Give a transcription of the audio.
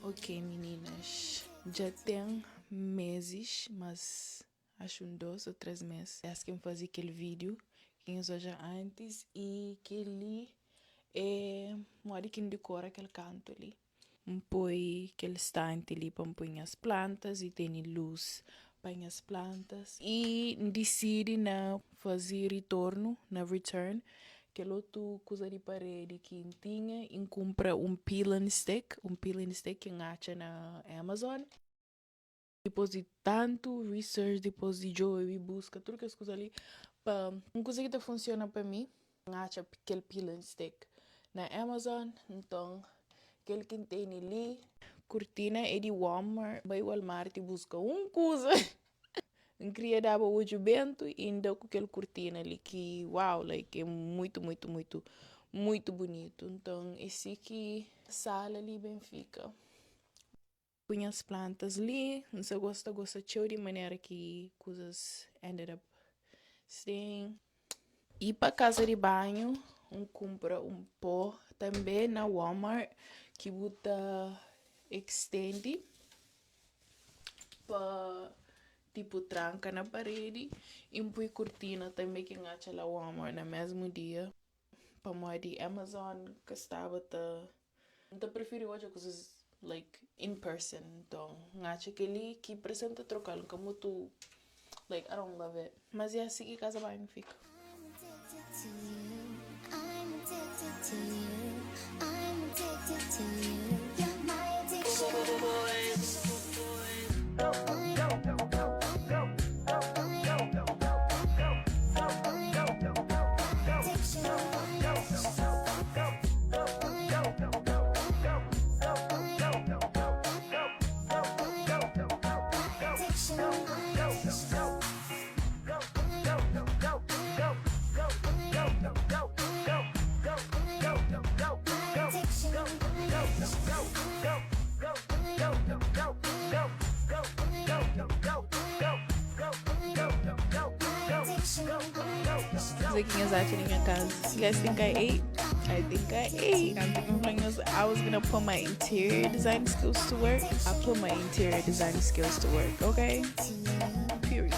Ok, meninas, já tem meses, mas acho 2 ou 3 meses. Acho que eu fazer aquele vídeo que eu já antes e que ele é mora que decora aquele canto ali. Põe aquele estante ali para pôr as plantas e tem luz para as plantas. E decide na fazer retorno, na return, que outro coisa de parede que tinha e compra peel and stick que acha na Amazon. Depois de tanto research, depois de eu e busca tudo que as coisas ali, uma coisa que funciona para mim, acha aquele peel and stick na Amazon, então aquele que tem ali, cortina é de Walmart, vai Walmart e busca coisa. Não queria dar o bento e ainda com aquele cortina ali que, uau, like, é muito bonito. Então, esse aqui, sala ali bem fica. Põe as plantas ali, não sei, gosta de maneira que coisas ended up staying. E para casa de banho, compra pó também na Walmart que bota extende para tipo tranca na parede e põe cortina também que acha lá Walmart no mesmo dia para moer de Amazon que estava então prefiro hoje coisas like in person então acha que ali que apresenta trocar como tu like I don't love it mas é assim que casa banho fica. I'm addicted to you. I'm addicted to you. You're my addiction. Zequinha's actually in your casa. You guys think I ate? I think I ate. I was gonna put my interior design skills to work. I put my interior design skills to work, okay? Period.